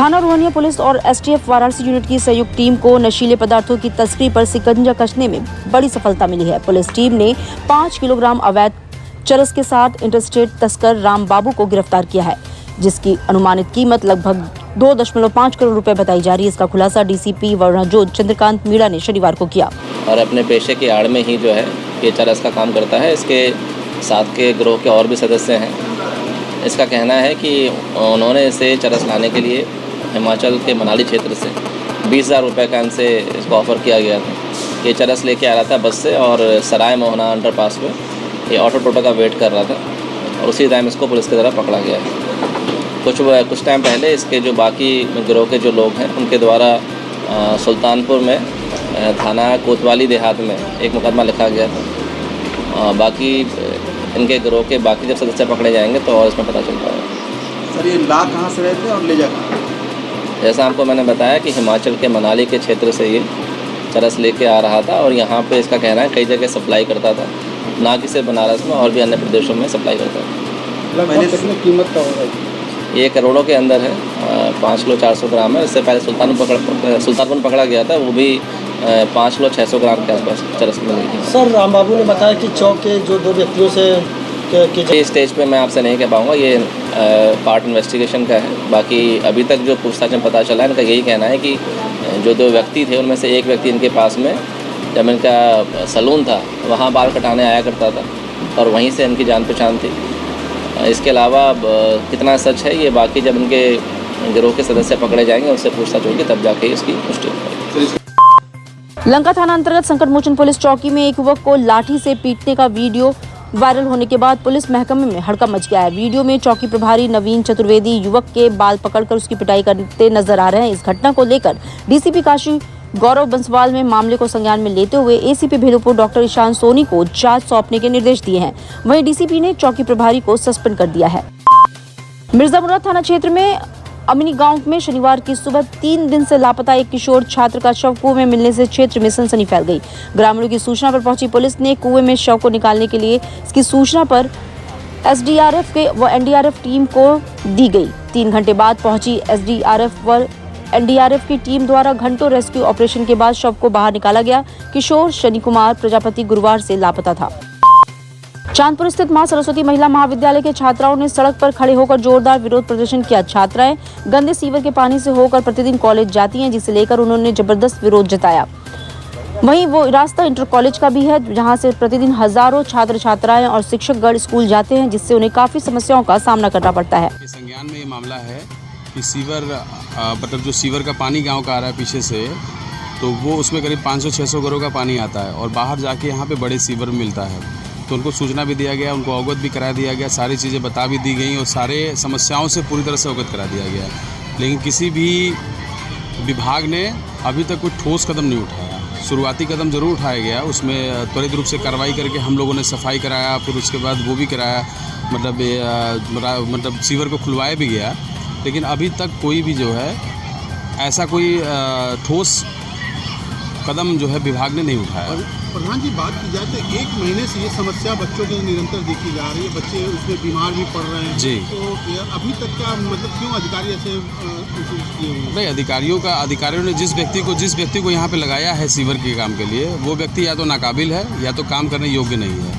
थाना रोहनिया पुलिस और STF Varanasi unit की संयुक्त टीम को नशीले पदार्थों की तस्करी पर शिकंजा कसने में बड़ी सफलता मिली है। पुलिस टीम ने 5 किलोग्राम अवैध चरस के साथ इंटरस्टेट तस्कर राम बाबू को गिरफ्तार किया है, जिसकी अनुमानित कीमत लगभग 2.5 करोड़ रुपए बताई जा रही है। इसका खुलासा डीसीपी वरुणाजोत चंद्रकांत मीणा ने शनिवार को किया। और अपने पेशे की आड़ में ही जो है ये चरस का काम करता है। इसके साथ के गिरोह के और भी सदस्य हैं। इसका कहना है कि उन्होंने इसे चरस लाने के लिए हिमाचल के मनाली क्षेत्र से 20,000 रुपये का इनसे इसको ऑफ़र किया गया था। ये चरस लेके आ रहा था बस से और सराय मोहना अंडरपास पे ये ऑटो टोटो का वेट कर रहा था और उसी टाइम इसको पुलिस की तरफ पकड़ा गया है। कुछ टाइम पहले इसके जो बाकी गिरोह के जो लोग हैं उनके द्वारा सुल्तानपुर में थाना कोतवाली देहात में एक मुकदमा लिखा गया था। बाकी इनके गिरोह के बाकी जब सदस्य पकड़े जाएंगे तो और इसमें पता चल पाएगा। सर, ये ला कहाँ से रहते हैं और ले जा कहाँ? जैसा आपको मैंने बताया कि हिमाचल के मनाली के क्षेत्र से ये चरस लेके आ रहा था और यहाँ पे इसका कहना है कई जगह सप्लाई करता था, ना कि सिर्फ बनारस में और भी अन्य प्रदेशों में सप्लाई करता था। लगभग कितनी कीमत का होगा? ये करोड़ों के अंदर है। 5 किलो 400 ग्राम है। इससे पहले सुल्तानपुर पकड़ा गया था, वो भी 5 किलो 600 ग्राम के आसपास चरस मिली थी। सर, राम बाबू ने बताया कि चौक के जो 2 व्यक्तियों से ये स्टेज पे मैं आपसे नहीं कह पाऊँगा, ये पार्ट इन्वेस्टिगेशन का है। बाकी अभी तक जो पूछताछ में पता चला है इनका यही कहना है कि जो 2 व्यक्ति थे उनमें से एक व्यक्ति इनके पास में जब इनका सैलून था वहाँ बाल कटाने आया करता था और वहीं से इनकी जान पहचान थी। इसके अलावा कितना सच है ये बाकी जब इनके गिरोह के सदस्य पकड़े जाएंगे उनसे पूछताछ होगी तब जाके इसकी पुष्टि होगी। लंका थाना अंतर्गत संकट मोचन पुलिस चौकी में एक युवक को लाठी से पीटने का वीडियो वायरल होने के बाद पुलिस महकमे में हड़कंप मच गया है। वीडियो में चौकी प्रभारी नवीन चतुर्वेदी युवक के बाल पकड़कर उसकी पिटाई करते नजर आ रहे हैं। इस घटना को लेकर डीसीपी काशी गौरव बंसवाल ने मामले को संज्ञान में लेते हुए एसीपी भेलुपुर डॉक्टर ईशान सोनी को जांच सौंपने के निर्देश दिए हैं। वहीं डीसीपी ने चौकी प्रभारी को सस्पेंड कर दिया है। मिर्जापुर थाना क्षेत्र में अमिनी गांव में शनिवार की सुबह 3 दिन से लापता एक किशोर छात्र का शव कुएं में मिलने से क्षेत्र में सनसनी फैल गई। ग्रामीणों की सूचना पर पहुंची पुलिस ने कुएं में शव को निकालने के लिए इसकी सूचना पर एसडीआरएफ व एनडीआरएफ टीम को दी गई। 3 घंटे बाद पहुंची एसडीआरएफ व एनडीआरएफ की टीम द्वारा घंटों रेस्क्यू ऑपरेशन के बाद शव को बाहर निकाला गया। किशोर शनि कुमार प्रजापति गुरुवार से लापता था। चांदपुर स्थित मां सरस्वती महिला महाविद्यालय के छात्राओं ने सड़क पर खड़े होकर जोरदार विरोध प्रदर्शन किया। छात्राएं गंदे सीवर के पानी से होकर प्रतिदिन कॉलेज जाती हैं, जिसे लेकर उन्होंने जबरदस्त विरोध जताया। वहीं वो रास्ता इंटर कॉलेज का भी है, जहां से प्रतिदिन हजारों छात्र छात्राएं और शिक्षकगण स्कूल जाते हैं, जिससे उन्हें काफी समस्याओं का सामना करना पड़ता है। संज्ञान में ये मामला है कि सीवर मतलब जो सीवर का पानी गाँव का आ रहा है पीछे से, तो वो उसमें करीब 500-600 घरों का पानी आता है और बाहर जाके यहाँ पे बड़े सीवर मिलता है। तो उनको सूचना भी दिया गया, उनको अवगत भी करा दिया गया, सारी चीज़ें बता भी दी गई और सारे समस्याओं से पूरी तरह से अवगत करा दिया गया। लेकिन किसी भी विभाग ने अभी तक कोई ठोस कदम नहीं उठाया। शुरुआती कदम ज़रूर उठाया गया, उसमें त्वरित रूप से कार्रवाई करके हम लोगों ने सफाई कराया, फिर उसके बाद वो भी कराया, मतलब सीवर को खुलवाया भी गया। लेकिन अभी तक कोई भी जो है ऐसा कोई ठोस कदम जो है विभाग ने नहीं उठाया। प्रधान जी, बात की जाए तो 1 महीने से ये समस्या बच्चों की निरंतर देखी जा रही है, बच्चे उसमें बीमार भी पड़ रहे हैं। जी, तो अभी तक का मतलब क्यों अधिकारी ऐसे किए हुए? नहीं, अधिकारियों ने जिस व्यक्ति को यहाँ पे लगाया है सीवर के काम के लिए, वो व्यक्ति या तो नाकाबिल है या तो काम करने योग्य नहीं है।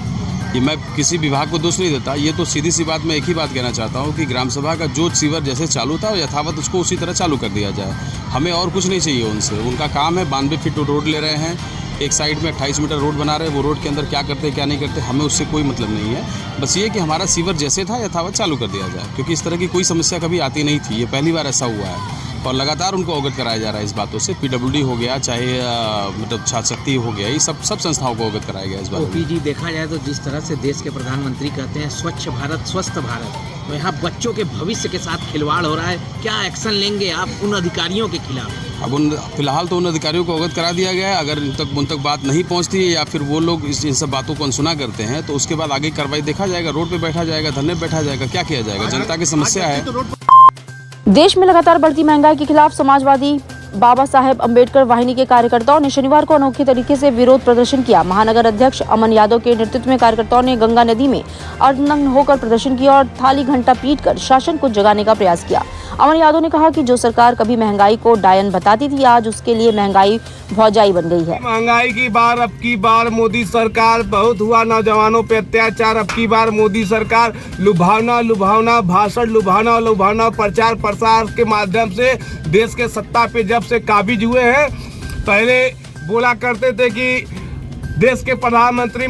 ये मैं किसी विभाग को दोष नहीं देता, ये तो सीधी सी बात मैं एक ही बात कहना चाहता हूँ कि ग्राम सभा का जो सीवर जैसे चालू था यथावत उसको उसी तरह चालू कर दिया जाए। हमें और कुछ नहीं चाहिए उनसे। उनका काम है 92 फीट रोड ले रहे हैं, एक साइड में 28 मीटर रोड बना रहे हैं, वो रोड के अंदर क्या करते हैं क्या नहीं करते हमें उससे कोई मतलब नहीं है। बस ये कि हमारा सीवर जैसे था यथावत चालू कर दिया जाए, क्योंकि इस तरह की कोई समस्या कभी आती नहीं थी, ये पहली बार ऐसा हुआ है और लगातार उनको अवगत कराया जा रहा है इस बातों से। पीडब्ल्यूडी हो गया, चाहे मतलब छात्र शक्ति हो गया, ये सब संस्थाओं को अवगत कराया गया इस बात में। जी, देखा जाए तो जिस तरह से देश के प्रधानमंत्री कहते हैं स्वच्छ भारत स्वस्थ भारत, तो यहाँ बच्चों के भविष्य के साथ खिलवाड़ हो रहा है। क्या एक्शन लेंगे आप उन अधिकारियों के खिलाफ? अब फिलहाल तो उन अधिकारियों को अवगत करा दिया गया है। अगर उन तक बात नहीं पहुंचती है या फिर वो लोग इन सब बातों को अनसुना करते हैं तो उसके बाद आगे कार्रवाई देखा जाएगा, रोड पे बैठा जाएगा, धरने पे बैठा जाएगा, क्या किया जाएगा। जनता की समस्या है। देश में लगातार बढ़ती महंगाई के खिलाफ समाजवादी बाबा साहेब अम्बेडकर वाहिनी के कार्यकर्ताओं ने शनिवार को अनोखे तरीके से विरोध प्रदर्शन किया। महानगर अध्यक्ष अमन यादव के नेतृत्व में कार्यकर्ताओं ने गंगा नदी में अर्धनग्न होकर प्रदर्शन किया और थाली घंटा पीटकर शासन को जगाने का प्रयास किया। अमर यादव ने कहा कि जो सरकार कभी महंगाई को डायन बताती थी, आज उसके लिए महंगाई भौजाई बन गई है। महंगाई की बार अब की बार मोदी सरकार, बहुत हुआ नौजवानों पे अत्याचार, अब की बार मोदी सरकार लुभावना भाषण, लुभावना प्रचार प्रसार के माध्यम से देश के सत्ता पे जब से काबिज हुए हैं। पहले बोला करते थे कि देश के प्रधानमंत्री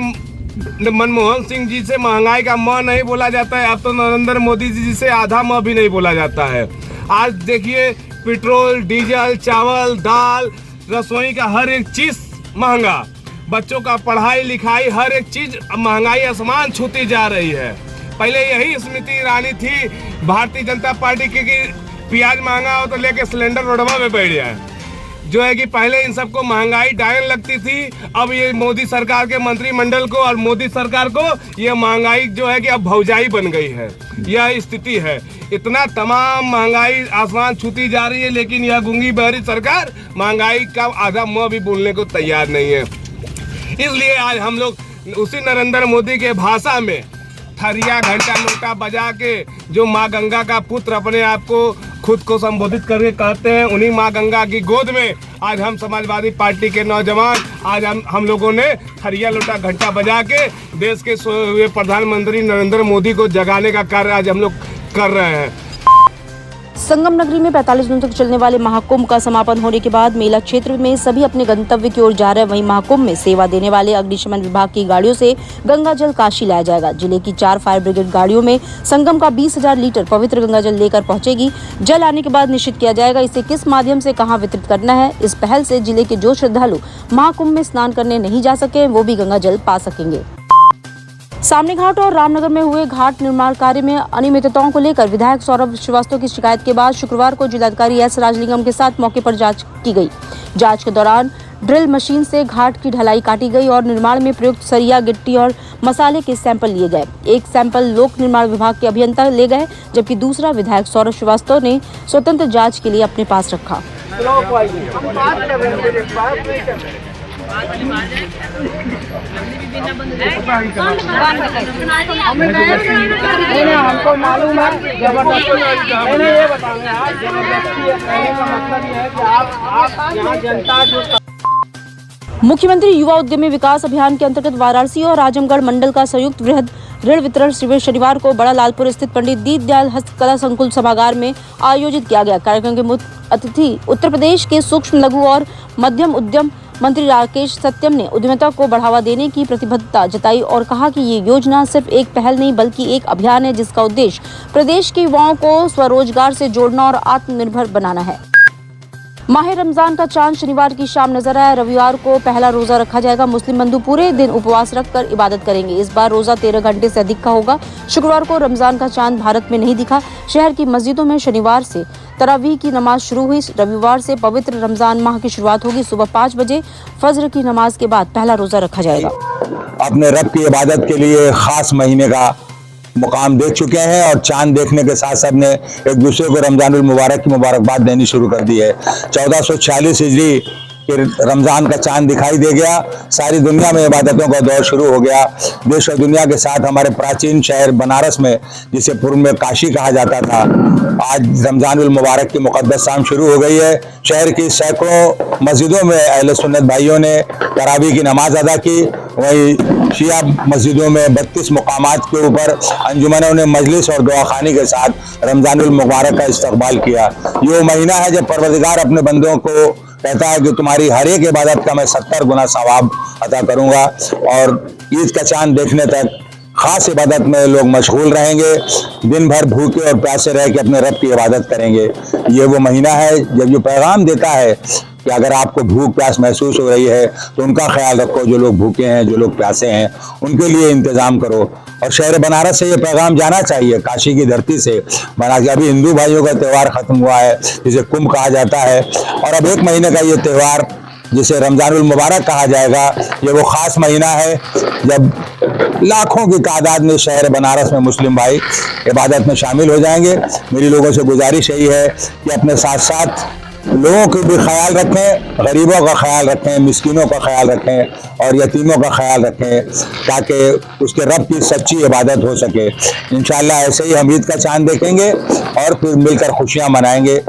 मनमोहन सिंह जी से महंगाई का म नहीं बोला जाता है, अब तो नरेंद्र मोदी जी से आधा म भी नहीं बोला जाता है। आज देखिए पेट्रोल, डीजल, चावल, दाल, रसोई का हर एक चीज महंगा, बच्चों का पढ़ाई लिखाई हर एक चीज महंगाई आसमान छूती जा रही है। पहले यही स्मृति ईरानी थी भारतीय जनता पार्टी की कि प्याज महंगा हो तो लेके सिलेंडर रोडवा में बैठ जाए, जो है कि पहले इन सबको महंगाई डायन लगती थी। अब ये मोदी सरकार के मंत्रिमंडल को और मोदी सरकार को ये महंगाई जो है कि अब भौजाई बन गई है, यह स्थिति है। इतना तमाम महंगाई आसमान छूती जा रही है, लेकिन यह गूंगी बहरी सरकार महंगाई का आधा मुँह भी बोलने को तैयार नहीं है। इसलिए आज हम लोग उसी नरेंद्र मोदी के भाषा में थरिया घंटा लोटा बजा के, जो माँ गंगा का पुत्र अपने आप को खुद को संबोधित करके कहते हैं, उन्हीं माँ गंगा की गोद में आज हम समाजवादी पार्टी के नौजवान आज हम लोगों ने थरिया लोटा घंटा बजा के देश के सोए हुए प्रधानमंत्री नरेंद्र मोदी को जगाने का कार्य आज हम लोग कर रहे हैं। संगम नगरी में 45 दिनों तक चलने वाले महाकुंभ का समापन होने के बाद मेला क्षेत्र में सभी अपने गंतव्य की ओर जा रहे हैं। वहीं महाकुंभ में सेवा देने वाले अग्निशमन विभाग की गाड़ियों से गंगा जल काशी लाया जाएगा। जिले की 4 फायर ब्रिगेड गाड़ियों में संगम का 20,000 लीटर पवित्र गंगा जल लेकर पहुंचेगी। जल आने के बाद निश्चित किया जाएगा इसे किस माध्यम से कहां वितरित करना है। इस पहल से जिले के जो श्रद्धालु महाकुंभ में स्नान करने नहीं जा सके वो भी गंगा जल पा सकेंगे। सामने घाट और रामनगर में हुए घाट निर्माण कार्य में अनियमितताओं को लेकर विधायक सौरभ श्रीवास्तव की शिकायत के बाद शुक्रवार को जिलाधिकारी एस राजलिंगम के साथ मौके पर जांच की गई। जांच के दौरान ड्रिल मशीन से घाट की ढलाई काटी गई और निर्माण में प्रयुक्त सरिया, गिट्टी और मसाले के सैंपल लिए गए। एक सैंपल लोक निर्माण विभाग के अभियंता ले गए, जबकि दूसरा विधायक सौरभ श्रीवास्तव ने स्वतंत्र जाँच के लिए अपने पास रखा। हमको मालूम है जबरदस्ती ये बताएंगे आप जबरदस्ती कहने का मतलब ये है कि आप यहाँ जनता जो। मुख्यमंत्री युवा उद्यमी विकास अभियान के अंतर्गत वाराणसी और आजमगढ़ मंडल का संयुक्त वृहद ऋण वितरण शिविर शनिवार को बड़ा लालपुर स्थित पंडित दीनदयाल हस्तकला संकुल सभागार में आयोजित किया गया। कार्यक्रम के मुख्य अतिथि उत्तर प्रदेश के सूक्ष्म लघु और मध्यम उद्यम मंत्री राकेश सत्यम ने उद्यमिता को बढ़ावा देने की प्रतिबद्धता जताई और कहा कि ये योजना सिर्फ एक पहल नहीं बल्कि एक अभियान है जिसका उद्देश्य प्रदेश के युवाओं को स्वरोजगार से जोड़ना और आत्मनिर्भर बनाना है। माह रमजान का चांद शनिवार की शाम नजर आया। रविवार को पहला रोजा रखा जाएगा। मुस्लिम बंधु पूरे दिन उपवास रखकर इबादत करेंगे। इस बार रोजा 13 घंटे से अधिक का होगा। शुक्रवार को रमजान का चांद भारत में नहीं दिखा। शहर की मस्जिदों में शनिवार से तरावीह की नमाज शुरू हुई। रविवार से पवित्र रमजान माह की शुरुआत होगी। सुबह 5 बजे फजर की नमाज के बाद पहला रोजा रखा जाएगा। अपने रब की इबादत के लिए खास महीने का मुकाम देख चुके हैं और चांद देखने के साथ सब ने एक दूसरे को रमजानुल मुबारक की मुबारकबाद देनी शुरू कर दी है। 1446 हिजरी के रमज़ान का चांद दिखाई दे गया। सारी दुनिया में इबादतों का दौर शुरू हो गया। देश और दुनिया के साथ हमारे प्राचीन शहर बनारस में, जिसे पूर्व में काशी कहा जाता था, आज रमज़ानुल मुबारक की मुक़द्दस शाम शुरू हो गई है। शहर की सैकड़ों मस्जिदों में अहले सुन्नत भाइयों ने तरावी की नमाज अदा की। वहीं शिया मस्जिदों में 32 मुकामात के ऊपर अंजुमनों ने मजलिस और दुआखानी के साथ रमज़ानुल मुबारक का इस्तकबाल किया। ये वो महीना है जब परवरदिगार अपने बंदों को कहता है कि तुम्हारी हर एक इबादत का मैं 70 गुना सवाब अता करूंगा। और ईद का चांद देखने तक खास इबादत में लोग मशगूल रहेंगे। दिन भर भूखे और प्यासे रह के अपने रब की इबादत करेंगे। ये वो महीना है जब ये पैगाम देता है कि अगर आपको भूख प्यास महसूस हो रही है तो उनका ख्याल रखो। जो लोग भूखे हैं, जो लोग प्यासे हैं, उनके लिए इंतज़ाम करो। और शहर बनारस से ये पैगाम जाना चाहिए, काशी की धरती से। बनारस अभी हिंदू भाइयों का त्यौहार ख़त्म हुआ है जिसे कुंभ कहा जाता है, और अब एक महीने का ये त्यौहार जिसे रमज़ानुल मुबारक कहा जाएगा, ये वो ख़ास महीना है जब लाखों की तादाद में शहर बनारस में मुस्लिम भाई इबादत में शामिल हो जाएंगे। मेरी लोगों से गुजारिश यही है कि अपने साथ साथ लोगों के भी ख्याल रखें, गरीबों का ख्याल रखें, मिस्किनों का ख्याल रखें और यतीमों का ख्याल रखें, ताकि उसके रब की सच्ची इबादत हो सके। इंशाअल्लाह ऐसे ही हम ईद का चांद देखेंगे और फिर मिलकर खुशियां मनाएंगे।